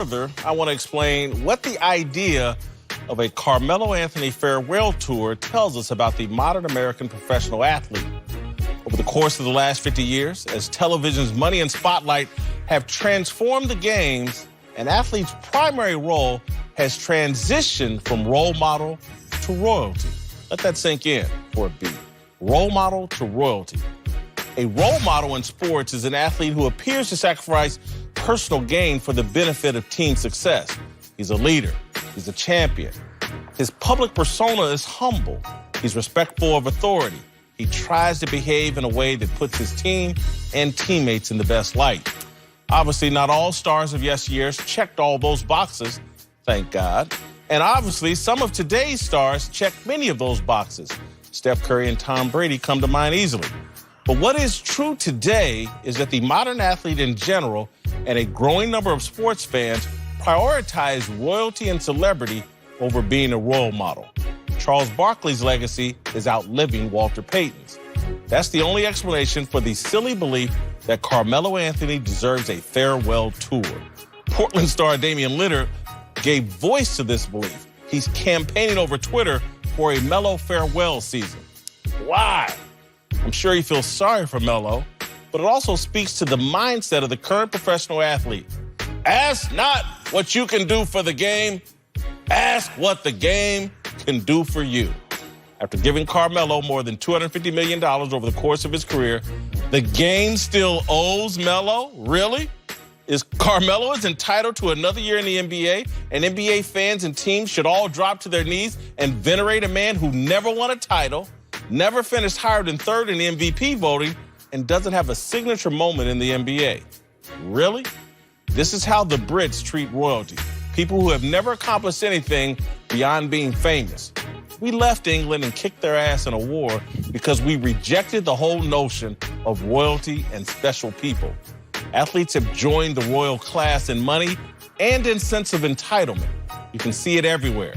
Further, I want to explain what the idea of a Carmelo Anthony farewell tour tells us about the modern American professional athlete. Over the course of the last 50 years, as television's money and spotlight have transformed the games, an athlete's primary role has transitioned from role model to royalty. Let that sink in for a beat. Role model to royalty. A role model in sports is an athlete who appears to sacrifice personal gain for the benefit of team success. He's a leader. He's a champion. His public persona is humble. He's respectful of authority. He tries to behave in a way that puts his team and teammates in the best light. Obviously, not all stars of yesteryear checked all those boxes, thank God. And obviously, some of today's stars check many of those boxes. Steph Curry and Tom Brady come to mind easily. But what is true today is that the modern athlete in general and a growing number of sports fans prioritize royalty and celebrity over being a role model. Charles Barkley's legacy is outliving Walter Payton's. That's the only explanation for the silly belief that Carmelo Anthony deserves a farewell tour. Portland star Damian Lillard gave voice to this belief. He's campaigning over Twitter for a Melo farewell season. Why? I'm sure he feels sorry for Melo, but it also speaks to the mindset of the current professional athlete. Ask not what you can do for the game, ask what the game can do for you. After giving Carmelo more than $250 million over the course of his career, the game still owes Melo? Really? Is Carmelo entitled to another year in the NBA, and NBA fans and teams should all drop to their knees and venerate a man who never won a title, never finished higher than third in the MVP voting, and doesn't have a signature moment in the NBA? Really? This is how the Brits treat royalty. People who have never accomplished anything beyond being famous. We left England and kicked their ass in a war because we rejected the whole notion of royalty and special people. Athletes have joined the royal class in money and in sense of entitlement. You can see it everywhere.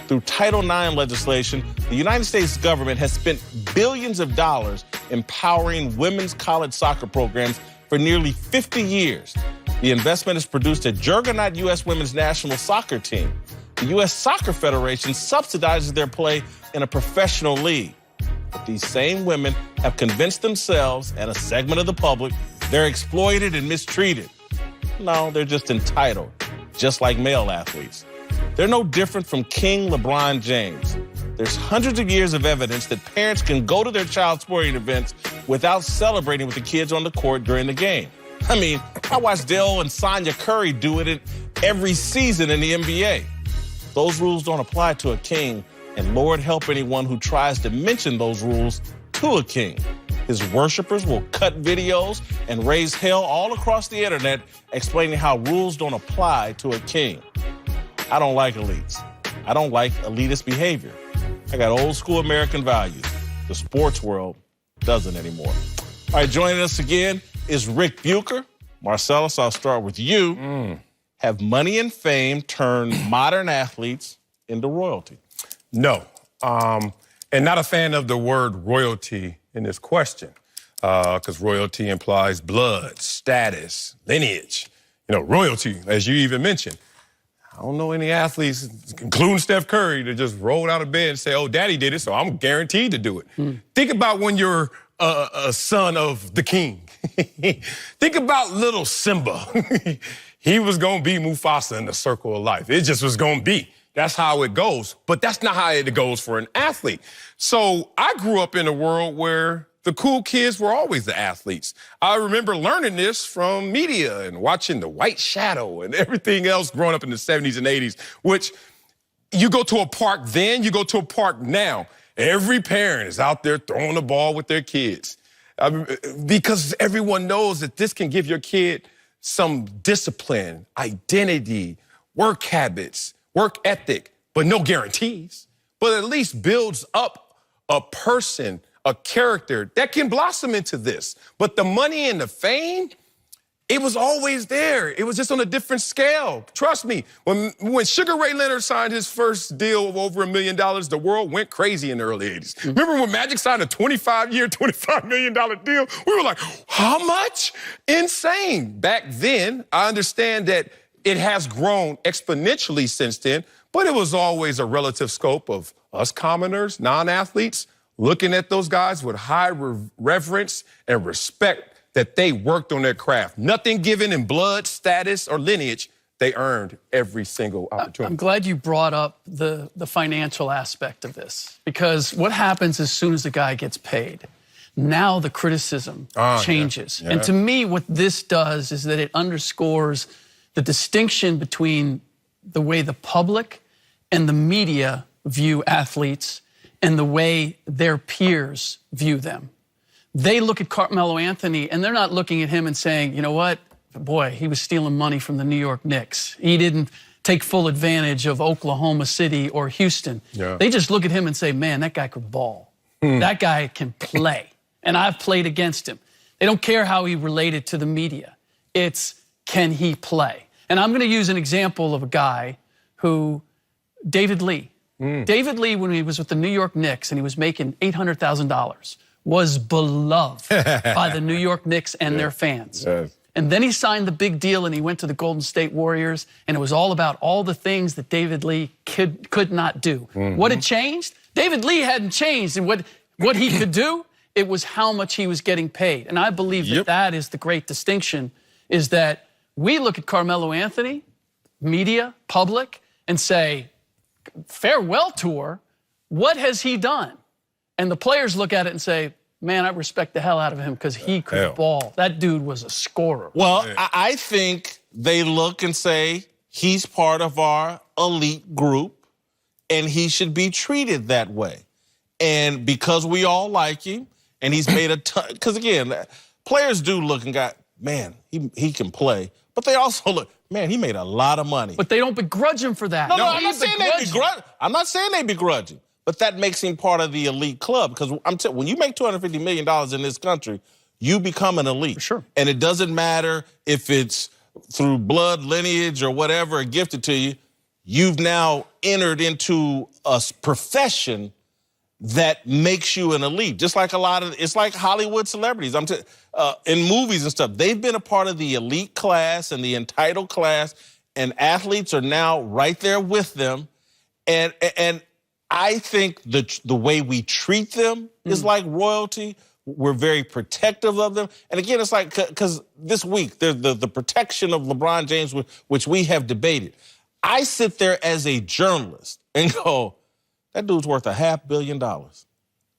Through Title IX legislation, the United States government has spent billions of dollars empowering women's college soccer programs for nearly 50 years. The investment has produced a juggernaut U.S. women's national soccer team. The U.S. Soccer Federation subsidizes their play in a professional league. But these same women have convinced themselves and a segment of the public they're exploited and mistreated. No, they're just entitled, just like male athletes. They're no different from King LeBron James. There's hundreds of years of evidence that parents can go to their child's sporting events without celebrating with the kids on the court during the game. I mean, I watched Dale and Sonya Curry do it every season in the NBA. Those rules don't apply to a king, and Lord help anyone who tries to mention those rules to a king. His worshipers will cut videos and raise hell all across the internet explaining how rules don't apply to a king. I don't like elites. I don't like elitist behavior. I got old school American values. The sports world doesn't anymore. All right, joining us again is Rick Bucher. Marcellus, I'll start with you. Have money and fame turned modern athletes into royalty? No. And not a fan of the word royalty in this question, because royalty implies blood, status, lineage. You know, royalty, as you even mentioned. I don't know any athletes, including Steph Curry, that just rolled out of bed and say, oh, daddy did it, so I'm guaranteed to do it. Think about when you're a son of the king. Think about little Simba. He was going to be Mufasa in the circle of life. It just was going to be. That's how it goes. But that's not how it goes for an athlete. So I grew up in a world where the cool kids were always the athletes. I remember learning this from media and watching The White Shadow and everything else growing up in the 70s and 80s, which you go to a park then, you go to a park now. Every parent is out there throwing the ball with their kids. Because everyone knows that this can give your kid some discipline, identity, work habits, work ethic, but no guarantees. But at least builds up a person, a character that can blossom into this. But the money and the fame, it was always there. It was just on a different scale. Trust me, when Sugar Ray Leonard signed his first deal of over $1 million, the world went crazy in the early 80s. Remember when Magic signed a 25-year, $25 million deal? We were like, how much? Insane. Back then, I understand that it has grown exponentially since then, but it was always a relative scope of us commoners, non-athletes, looking at those guys with high reverence and respect that they worked on their craft. Nothing given in blood, status, or lineage. They earned every single opportunity. I'm glad you brought up the financial aspect of this, because what happens as soon as the guy gets paid? Now the criticism changes. And to me, what this does is that it underscores the distinction between the way the public and the media view athletes and the way their peers view them. They look at Carmelo Anthony and they're not looking at him and saying, you know what? Boy, he was stealing money from the New York Knicks. He didn't take full advantage of Oklahoma City or Houston. They just look at him and say, man, that guy could ball. That guy can play. And I've played against him. They don't care how he related to the media. It's, can he play? And I'm going to use an example of a guy who, David Lee. David Lee, when he was with the New York Knicks and he was making $800,000, was beloved by the New York Knicks and their fans. And then he signed the big deal and he went to the Golden State Warriors, and it was all about all the things that David Lee could not do. What had changed? David Lee hadn't changed. And what he could do, it was how much he was getting paid. And I believe that that is the great distinction, is that we look at Carmelo Anthony, media, public, and say, farewell tour, what has he done? And the players look at it and say, man, I respect the hell out of him because he could ball. That dude was a scorer. Well, I think they look and say, he's part of our elite group, and he should be treated that way. And because we all like him, and he's made a ton, because again, players do look and go, man, he can play. But they also look, man, he made a lot of money. But they don't begrudge him for that. No, I'm not saying they begrudge him. But that makes him part of the elite club, because when you make $250 million in this country, you become an elite. For sure. And it doesn't matter if it's through blood, lineage, or whatever gifted to you. You've now entered into a profession that makes you an elite. Just like it's like Hollywood celebrities. In movies and stuff, they've been a part of the elite class and the entitled class, and athletes are now right there with them. And I think the way we treat them is like royalty. We're very protective of them. And again, it's like, because this week, the protection of LeBron James, which we have debated. I sit there as a journalist and go, that dude's worth $500 million.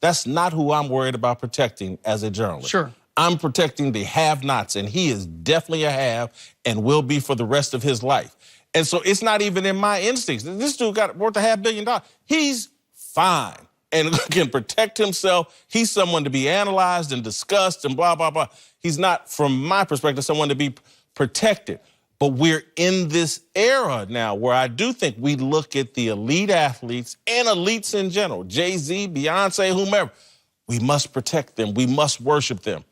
That's not who I'm worried about protecting as a journalist. Sure. I'm protecting the have-nots, and he is definitely a have and will be for the rest of his life. And so it's not even in my instincts. This dude got worth $500 million. He's fine and can protect himself. He's someone to be analyzed and discussed and blah, blah, blah. He's not, from my perspective, someone to be protected. But we're in this era now where I do think we look at the elite athletes and elites in general, Jay-Z, Beyonce, whomever. We must protect them. We must worship them.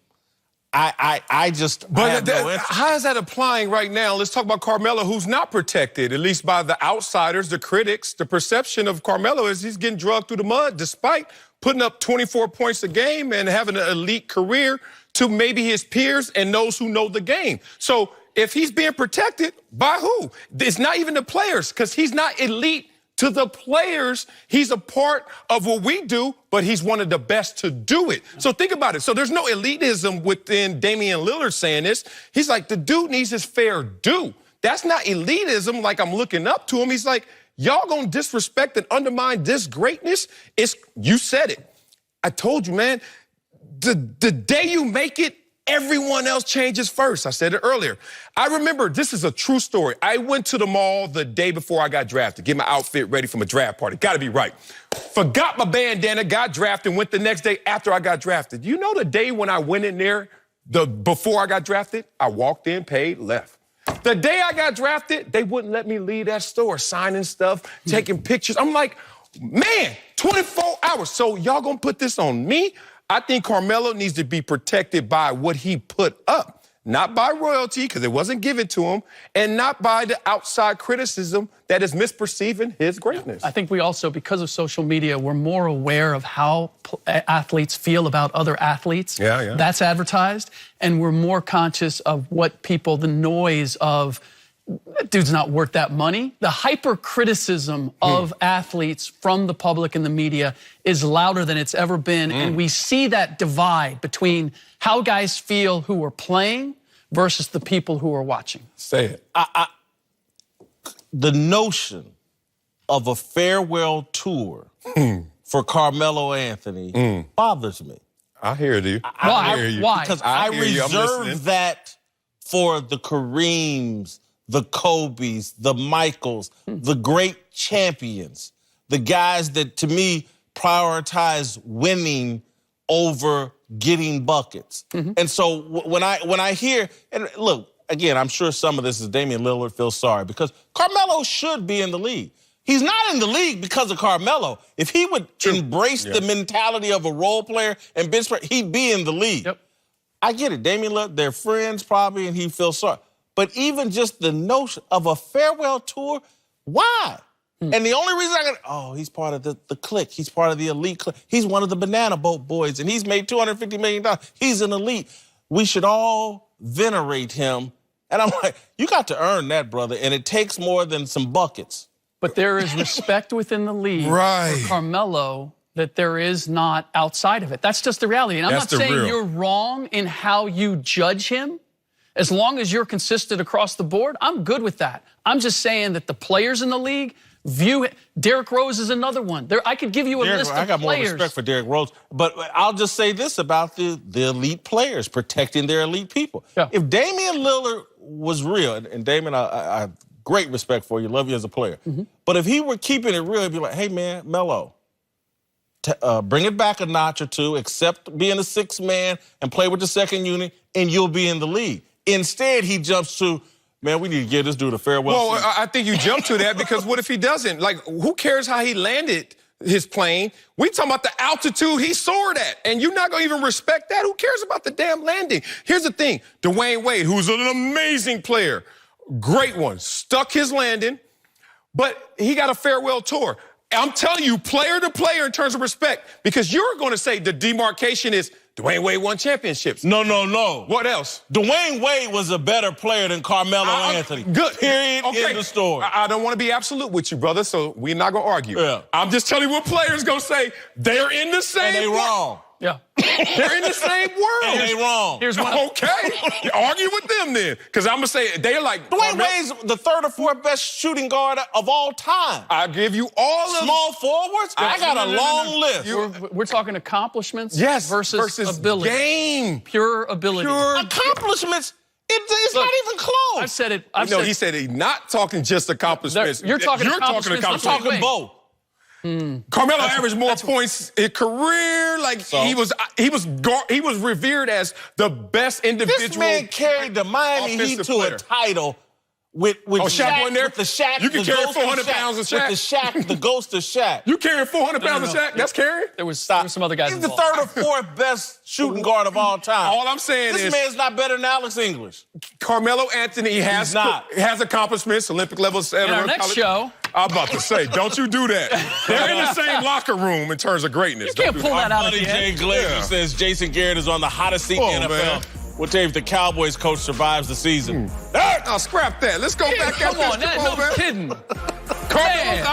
I just have no interest. How is that applying right now? Let's talk about Carmelo, who's not protected, at least by the outsiders, the critics. The perception of Carmelo is he's getting drugged through the mud despite putting up 24 points a game and having an elite career to maybe his peers and those who know the game. So if he's being protected, by who? It's not even the players, because he's not elite to the players. He's a part of what we do, but he's one of the best to do it. So think about it. So there's no elitism within Damian Lillard saying this. He's like, the dude needs his fair due. That's not elitism, like I'm looking up to him. He's like, y'all gonna disrespect and undermine this greatness? You said it. I told you, man, the day you make it, everyone else changes first. I said it earlier. I remember, this is a true story. I went to the mall the day before I got drafted, get my outfit ready for my draft party. Got to be right. Forgot my bandana, got drafted, went the next day after I got drafted. You know the day when I went in there, before I got drafted, I walked in, paid, left. The day I got drafted, they wouldn't let me leave that store, signing stuff, taking pictures. I'm like, man, 24 hours. So y'all gonna put this on me? I think Carmelo needs to be protected by what he put up, not by royalty, because it wasn't given to him, and not by the outside criticism that is misperceiving his greatness. I think we also, because of social media, we're more aware of how athletes feel about other athletes. That's advertised. And we're more conscious of what people, the noise of that dude's not worth that money. The hypercriticism of athletes from the public and the media is louder than it's ever been. And we see that divide between how guys feel who are playing versus the people who are watching. Say it. The notion of a farewell tour for Carmelo Anthony bothers me. I hear you. Why? I hear you. Why? Because I hear you. I'm listening. reserve that for the Kareems, the Kobes, the Michaels, the great champions, the guys that, to me, prioritize winning over getting buckets. And so when I hear, and look, again, I'm sure some of this is Damian Lillard feels sorry because Carmelo should be in the league. He's not in the league because of Carmelo. If he would embrace the mentality of a role player and bench player, he'd be in the league. Yep. I get it. Damian Lillard, they're friends probably, and he feels sorry. But even just the notion of a farewell tour, why? And the only reason he's part of the clique. He's part of the elite clique. He's one of the Banana Boat boys, and he's made $250 million. He's an elite. We should all venerate him. And I'm like, you got to earn that, brother, and it takes more than some buckets. But there is respect within the league for Carmelo that there is not outside of it. That's just the reality. And I'm not saying you're wrong in how you judge him. As long as you're consistent across the board, I'm good with that. I'm just saying that the players in the league view it. Derrick Rose is another one. I could give you a list of players. I got more respect for Derrick Rose. But I'll just say this about the elite players, protecting their elite people. Yeah. If Damian Lillard was real, and Damian, I have great respect for you, love you as a player. But if he were keeping it real, he'd be like, hey, man, Melo, bring it back a notch or two, accept being a sixth man and play with the second unit, and you'll be in the league. Instead, he jumps to, man, we need to give this dude a farewell. Well, I think you jump to that because what if he doesn't? Like, who cares how he landed his plane? We talking about the altitude he soared at, and you're not going to even respect that? Who cares about the damn landing? Here's the thing. Dwayne Wade, who's an amazing player, great one, stuck his landing, but he got a farewell tour. I'm telling you, player to player in terms of respect, because you're going to say the demarcation is Dwayne Wade won championships. No. What else? Dwayne Wade was a better player than Carmelo Anthony. Good. Period. Okay. In the story. I don't want to be absolute with you, brother, so we're not going to argue. Yeah. I'm just telling you what players going to say. They're in the same And they wrong. Yeah. They're in the same world. And they wrong. Here's one. Okay. Argue with them then. Because I'm going to say, they're like... Dwayne Wade's the third or fourth best shooting guard of all time. I'll give you all of... Small forwards? I got a long list. We're talking accomplishments versus ability. Game. Pure ability. Accomplishments? It's not even close. I've said it. He said he's not talking just accomplishments. You're talking accomplishments. I'm talking both. Carmelo averaged more points in career. Like he was revered as the best individual. This man carried the Miami Heat to a title with Shaq wasn't there? With the Shaq. You can carry 400 pounds of Shaq. With the Shaq, the ghost of Shaq. You carrying 400 pounds of Shaq? That's carrying? There was some other guys He's the involved. third or fourth best shooting guard of all time. All I'm saying is this man's not better than Alex English. Carmelo Anthony has accomplishments, Olympic level, etc. In our next show. I'm about to say, don't you do that. They're in the same locker room in terms of greatness. You can't pull that out of the Jay Glazer says Jason Garrett is on the hottest seat in the NFL. Man. We'll tell you if the Cowboys coach survives the season. I'll scrap that. Let's go back out. Come on, no kidding. Carmelo,